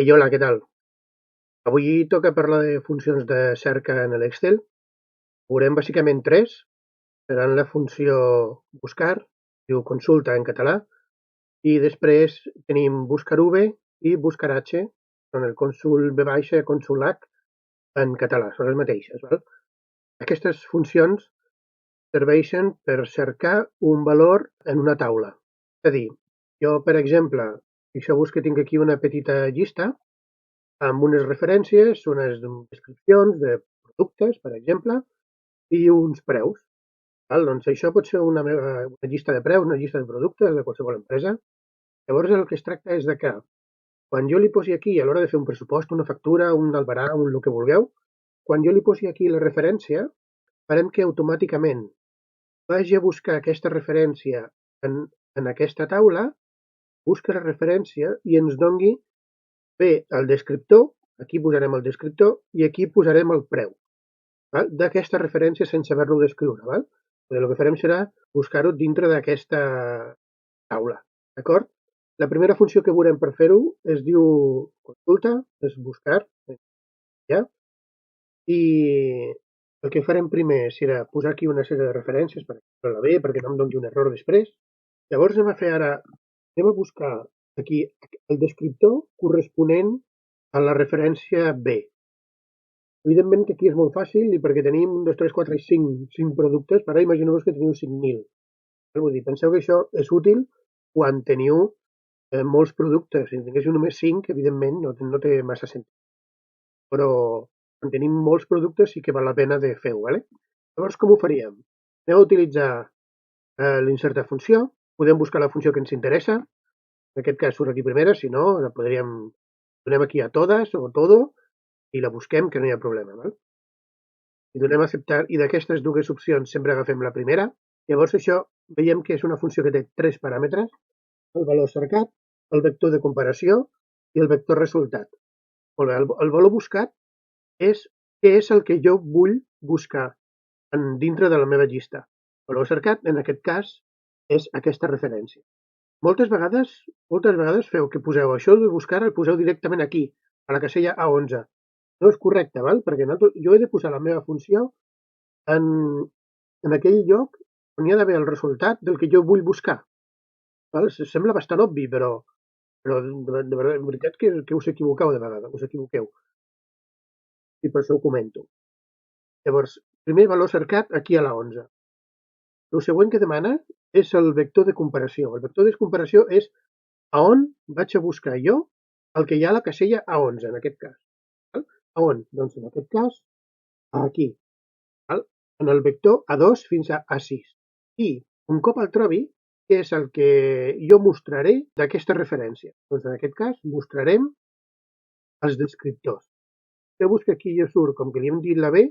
Ei, hola, què tal? Avui toca parlar de funcions de cerca en l'Excel. Veurem bàsicament tres. Seran la funció buscar, diu consulta en català, i després tenim buscar V i buscar H, són el consul V baixa, consul H en català, són les mateixes. Val? Aquestes funcions serveixen per cercar un valor en una taula. És a dir, jo, per exemple, fixeu-vos que tinc aquí una petita llista amb unes referències, unes descripcions de productes, per exemple, i uns preus. Val? Doncs això pot ser una llista de preus, una llista de productes de qualsevol empresa. Llavors el que es tracta és de que quan jo li posi aquí, a l'hora de fer un pressupost, una factura, un albarà, el que vulgueu, quan jo li posi aquí la referència, farem que automàticament vagi a buscar aquesta referència en aquesta taula, busca la referència i ens dongui bé el descriptor, aquí posarem el descriptor i aquí posarem el preu d'aquesta referència sense haver-lo d'escriure. Val? El que farem serà buscar-ho dintre d'aquesta taula. D'acord? La primera funció que veurem per fer-ho es diu consulta, és buscar, ja, i el que farem primer serà posar aquí una sèrie de referències, per exemple la B, perquè no em doni un error després. Llavors anem a buscar aquí el descriptor corresponent a la referència B. Evidentment que aquí és molt fàcil i perquè tenim 1, 2, 3, 4 i 5 productes, per ara imagineu-vos que teniu 5.000. Vull dir, penseu que això és útil quan teniu molts productes. Si en tinguéssiu només 5, evidentment, no té massa sentit. Però quan tenim molts productes sí que val la pena de fer-ho. Vale? Llavors, com ho faríem? Anem a utilitzar l'insertar funció, podem buscar la funció que ens interessa, en aquest cas surt aquí primera, si no, la podríem, donem aquí a todas o todo i la busquem, que no hi ha problema. Val? I donem a acceptar, i d'aquestes dues opcions sempre agafem la primera. Llavors això veiem que és una funció que té tres paràmetres, el valor cercat, el vector de comparació i el vector resultat. Molt bé, el valor buscat és què és el que jo vull buscar dintre de la meva llista. El valor cercat, en aquest cas, és aquesta referència. Moltes vegades feu que poseu això de buscar, el poseu directament aquí, a la casella A11. No és correcte, val? Perquè jo he de posar la meva funció en, en aquell lloc on hi ha d'haver el resultat del que jo vull buscar. Val? Sembla bastant obvi, però de veritat que us equivoqueu de vegades, us equivoqueu. I per això ho comento. Llavors, primer valor cercat aquí a la 11. El següent que demana és el vector de comparació. El vector de comparació és a on vaig a buscar jo el que hi ha a la casella A11, en aquest cas. Val? A on? Doncs en aquest cas, aquí. Val? En el vector A2 fins a A6. I un cop el trobi, què és el que jo mostraré d'aquesta referència? Doncs en aquest cas mostrarem els descriptors. Feu-vos que aquí ja surt, com que li hem dit la B,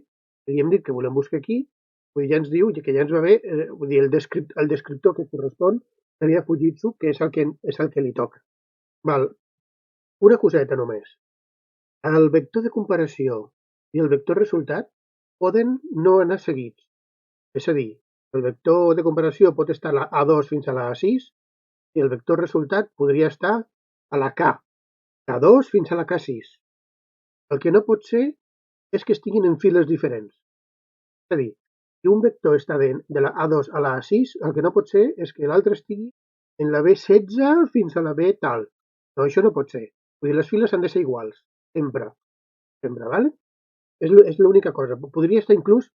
li hem dit que volem buscar aquí, ja ens diu que ja ens va bé, vull dir, el descriptor que correspon seria Fujitsu, que és el que li toca. Val. Una coseta només. El vector de comparació i el vector resultat poden no anar seguits. És a dir, el vector de comparació pot estar a la A2 fins a la A6 i el vector resultat podria estar a la K2 fins a la K6. El que no pot ser és que estiguin en files diferents. És a dir, si un vector està de la A2 a la A6, el que no pot ser és que l'altre estigui en la B16 fins a la B tal. No, això no pot ser. Vull dir, les files han de ser iguals. Sempre. Sempre, vale? És l'única cosa. Podria estar inclús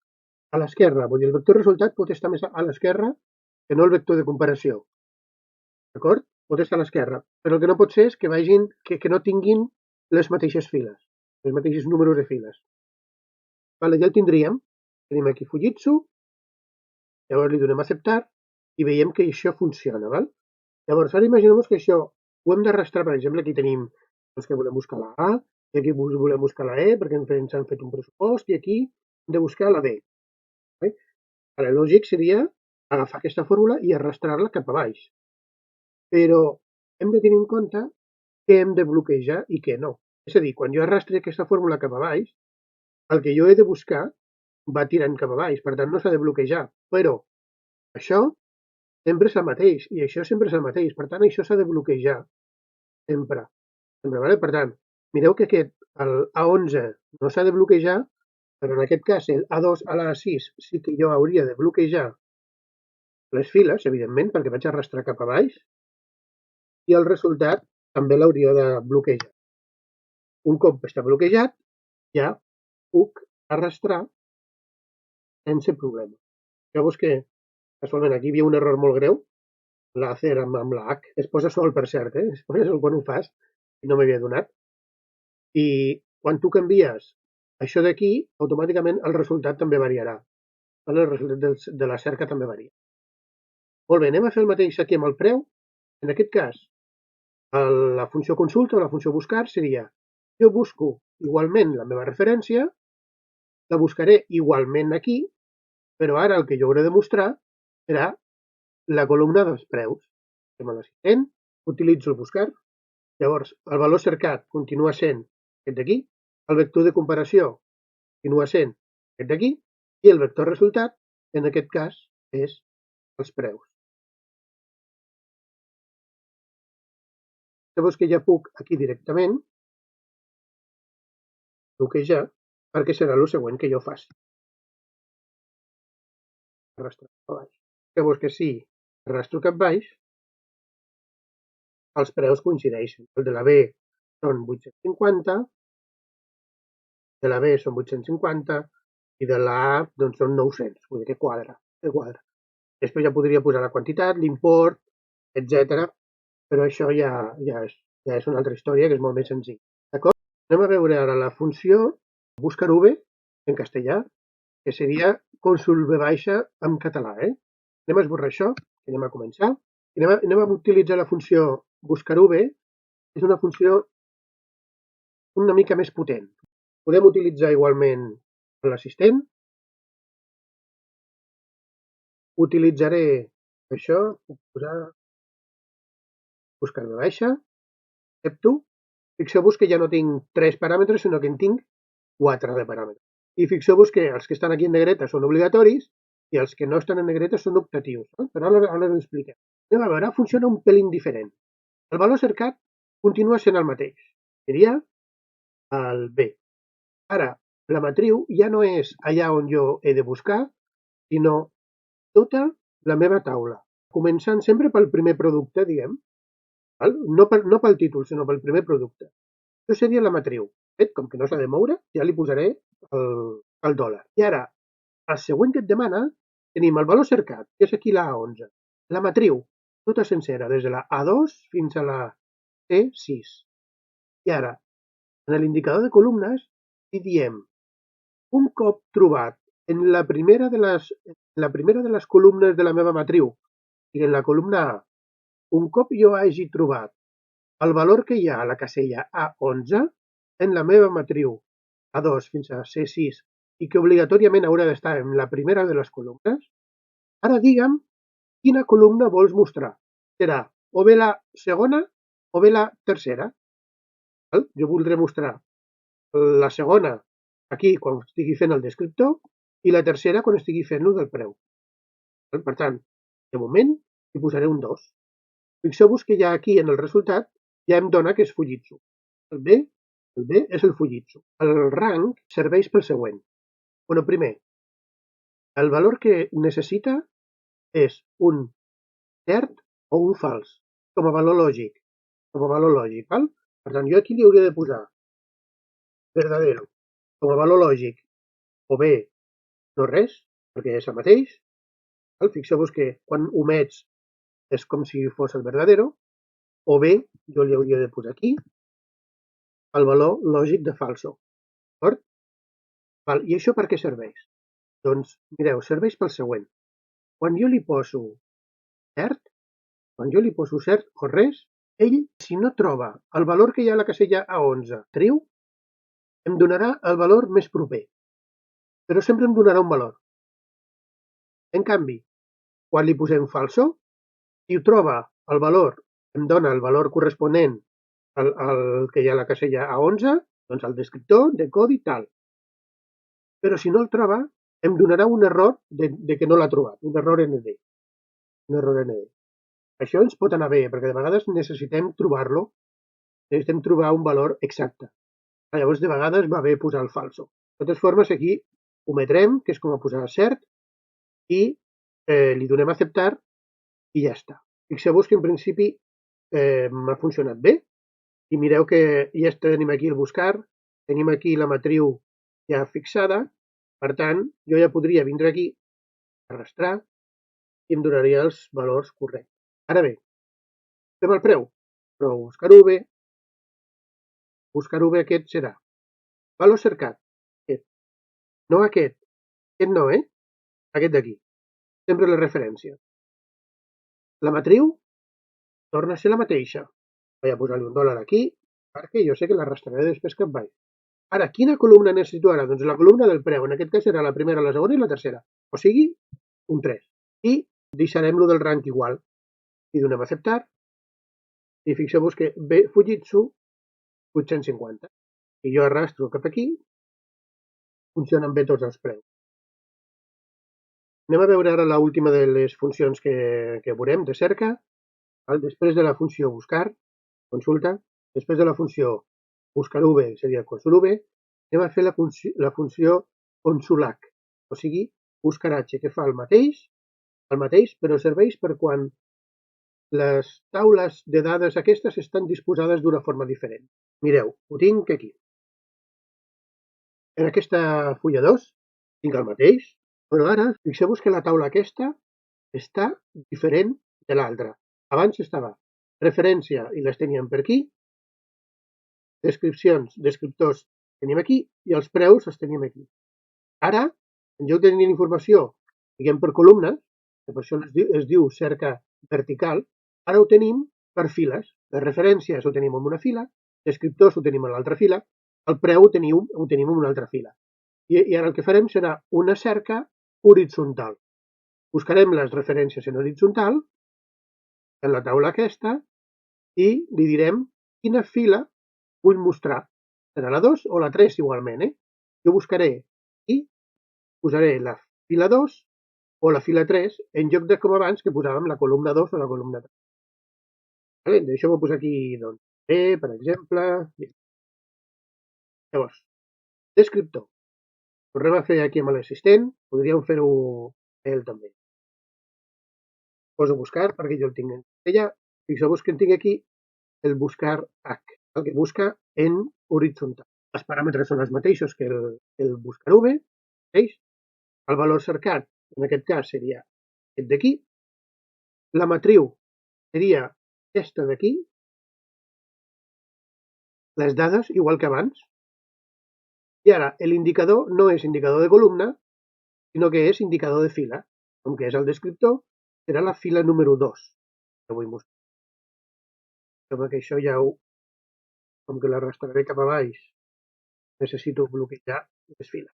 a l'esquerra. Vull dir, el vector resultat pot estar més a l'esquerra que no el vector de comparació. D'acord? Pot estar a l'esquerra. Però el que no pot ser és que vagin, que no tinguin les mateixes files, els mateixos números de files. Vale, ja el tindríem. Tenim aquí Fujitsu, llavors li donem a acceptar i veiem que això funciona. Val? Llavors, ara imaginem que això ho hem d'arrastrar, per exemple, aquí tenim els que volem buscar la A, i aquí volem buscar la E, perquè ens han fet un pressupost, i aquí hem de buscar la B. El lògic seria agafar aquesta fórmula i arrastrar-la cap a baix. Però hem de tenir en compte què hem de bloquejar i què no. És a dir, quan jo arrastri aquesta fórmula cap a baix, el que jo he de buscar va tirant cap a baix, per tant no s'ha de bloquejar. Però això sempre és el mateix, i això sempre és el mateix. Per tant, això s'ha de bloquejar sempre. Sempre, vale? Per tant, Mireu que aquest, el A11, no s'ha de bloquejar, però en aquest cas el A2 a l'A6 sí que jo hauria de bloquejar les files, evidentment, perquè vaig arrastrar cap a baix, i el resultat també l'hauria de bloquejar. Un cop està bloquejat, ja puc arrastrar sense problema. Llavors que, casualment, aquí hi havia un error molt greu, l'Acer amb la H, es posa sol, per cert, es posa sol quan ho fas, i no m'havia donat. I quan tu canvies això d'aquí, automàticament el resultat també variarà. El resultat de la cerca també varia. Molt bé, anem a fer el mateix aquí amb el preu. En aquest cas, la funció consulta o la funció buscar seria: jo busco igualment la meva referència, la buscaré igualment aquí, però ara el que jo hauré de mostrar serà la columna dels preus. Anem a l'assistent, utilitzo el buscar, llavors el valor cercat continua sent aquest d'aquí, el vector de comparació continua sent aquest d'aquí, i el vector resultat, en aquest cas, és els preus. Llavors que ja puc aquí directament bloquejar, perquè serà el següent que jo faci. Arrastro cap baix. Llavors que si arrastro cap baix, els preus coincideixen. El de la B són 850, de la B són 850 i de la A doncs són 900, vull dir que quadra. Després ja podria posar la quantitat, l'import, etc. Però això ja és una altra història que és molt més senzill. D'acord? Anem a veure ara la funció buscar V en castellà, que seria consul V baixa en català. Anem a esborrar això, anem a començar. Anem a utilitzar la funció buscar V, és una funció una mica més potent. Podem utilitzar igualment l'assistent. Utilitzaré això, puc posar buscar V baixa, accepto. Fixeu-vos que ja no tinc 3 paràmetres, sinó que en tinc 4 de paràmetres. I fixeu-vos que els que estan aquí en negreta són obligatoris i els que no estan en negreta són optatius. Però ara ho expliquem. Anem a veure, funciona un pelín diferent. El valor cercat continua sent el mateix. Seria el B. Ara, la matriu ja no és allà on jo he de buscar, sinó tota la meva taula. Començant sempre pel primer producte, diguem. No pel títol, sinó pel primer producte. Això seria la matriu. De fet, com que no s'ha de moure, ja li posaré el dòlar. I ara, el següent que et demana, tenim el valor cercat, que és aquí la A11. La matriu, tota sencera, des de la A2 fins a la C6. I ara, en l'indicador de columnes, hi diem, un cop trobat en la primera de les columnes de la meva matriu, i en la columna A, un cop jo hagi trobat el valor que hi ha a la casella A11 en la meva matriu A2 fins a C6 i que obligatòriament haurà d'estar en la primera de les columnes, ara digue'm quina columna vols mostrar. Serà o bé la segona o bé la tercera. Jo voldré mostrar la segona aquí quan estigui fent el descriptor i la tercera quan estigui fent-lo del preu. Per tant, de moment hi posaré un 2. Fixeu-vos que ja aquí en el resultat ja em dona que és Fujitsu. El B és el Fujitsu. El rang serveix pel següent. Bueno, primer, el valor que necessita és un cert o un fals, com a valor lògic. Val? Per tant, jo aquí li hauria de posar verdadero com a valor lògic, o bé no res, perquè és el mateix. Fixeu-vos que quan omets és com si fos el verdadero, o bé jo li hauria de posar aquí el valor lògic de falso. D'acord? I això per què serveix? Doncs, mireu, serveix pel següent. Quan jo li poso cert o res, ell, si no troba el valor que hi ha a la casella A11 triu, em donarà el valor més proper. Però sempre em donarà un valor. En canvi, quan li posem falso, si ho troba el valor, em dona el valor corresponent al que hi ha a la casella A11, doncs el descriptor de codi tal. Però si no el troba, em donarà un error de que no l'ha trobat, un error ND. Això ens pot anar bé, perquè de vegades necessitem trobar-lo, necessitem trobar un valor exacte. Llavors, de vegades va bé posar el falso. De totes formes, aquí ometrem, que és com a posar cert, i li donem a acceptar i ja està. Fixeu-vos que en principi m'ha funcionat bé i mireu que ja tenim aquí el buscar, tenim aquí la matriu ja fixada, per tant, jo ja podria vindre aquí, arrastrar, i em donaria els valors correctes. Ara bé, fem el preu, però buscar-ho bé aquest serà. Valor cercat, aquest. No aquest no, aquest d'aquí. Sempre la referència. La matriu torna a ser la mateixa. Vaig a posar-li $1 aquí, perquè jo sé que l'arrastraré després cap baix. Ara, quina columna necessito ara? Doncs la columna del preu. En aquest cas serà la primera, la segona i la tercera. O sigui, un 3. I deixarem-lo del rang igual. I donem a acceptar. I fixeu-vos que ve Fujitsu 850. I jo arrastro cap aquí. Funcionen bé tots els preus. Anem a veure ara l'última de les funcions que veurem de cerca. Després de la funció buscar, consulta, després de la funció buscar V seria consol V, anem a fer la funció consolac, o sigui, buscaratge, que fa el mateix, però serveix per quan les taules de dades aquestes estan disposades d'una forma diferent. Mireu, ho tinc aquí. En aquesta fulla 2 tinc el mateix, però ara fixeu-vos que la taula aquesta està diferent de l'altra. Abans estava referència i les teníem per aquí, descriptors tenim aquí i els preus els tenim aquí. Ara, en lloc de tenir informació, diguem per columnes, que per això es diu cerca vertical, ara ho tenim per files. Les referències ho tenim en una fila, descriptors ho tenim en l'altra fila, el preu ho tenim en una altra fila. I ara el que farem serà una cerca horitzontal. Buscarem les referències en horitzontal, en la taula aquesta, i li direm quina fila vull mostrar. Serà la 2 o la 3 igualment. Jo buscaré i posaré la fila 2 o la fila 3 en lloc de com abans que posàvem la columna 2 o la columna 3. Vale? Deixeu-me posar aquí, doncs, B, per exemple. Llavors, descriptor. Tornem a fer aquí amb l'assistent. Podríem fer-ho ell també. Poso buscar perquè jo el tinc en castellà. Fixeu-vos que en tinc aquí el buscar H, el que busca en horitzontal. Els paràmetres són els mateixos que el buscar V. El valor cercat, en aquest cas, seria aquest d'aquí. La matriu seria aquesta d'aquí. Les dades, igual que abans. I ara, l'indicador no és indicador de columna, sinó que és indicador de fila. Com que és el descriptor, serà la fila número 2 que vull mostrar. Sembla que això ja com que l'arrastraré cap a baix, necessito bloquejar les files.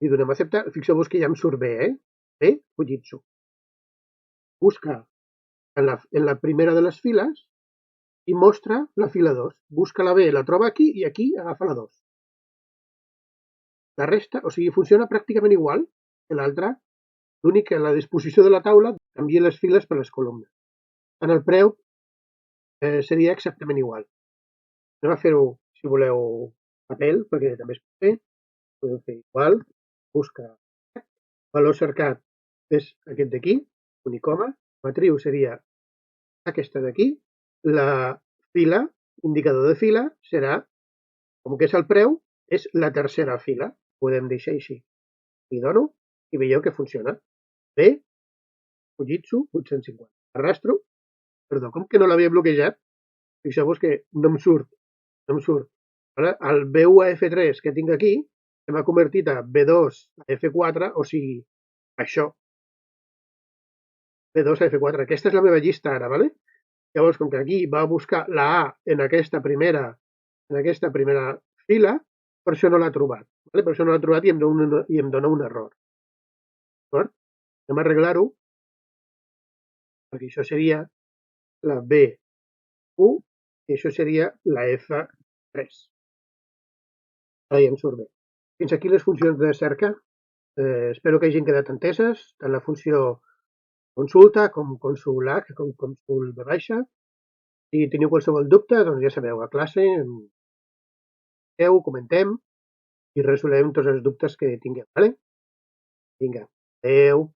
I donem a acceptar. Fixeu-vos que ja em surt bé, Bé, Fujitsu. Busca en la primera de les files i mostra la fila 2. Busca la B, la troba aquí i aquí agafa la 2. La resta, o sigui, funciona pràcticament igual que l'altra, l'únic que la disposició de la taula canvia les files per les columnes. En el preu seria exactament igual. Anem a fer-ho, si voleu, a papel, perquè també es pot fer. Podem fer igual, busca valor cercat és aquest d'aquí, unicoma, matriu seria aquesta d'aquí, la fila, indicador de fila, serà, com que és el preu, és la tercera fila. Podem deixar així. I dono, i veieu que funciona. Bé, Fujitsu 850. Arrastro, perdó, com que no l'havia bloquejat, fixeu-vos que no em surt. Ara, el B1 a F3 que tinc aquí, se m'ha convertit a B2 a F4, o sigui, això. B2 a F4. Aquesta és la meva llista ara, ¿vale? Llavors, com que aquí va buscar la A en aquesta primera fila, per això no l'ha trobat. ¿Vale? Per això no l'ha trobat i em dona un error. D'acord? Anem a arreglar-ho, perquè això seria la B1 i això seria la F3. Ara ja em surt bé. Fins aquí les funcions de cerca. Espero que hagin quedat enteses, tant la funció consulta com consolac, com consul de baixa. Si teniu qualsevol dubte, doncs ja sabeu, a classe expliqueu, ho comentem i resolem tots els dubtes que tingueu. Vale? Vinga, adeu.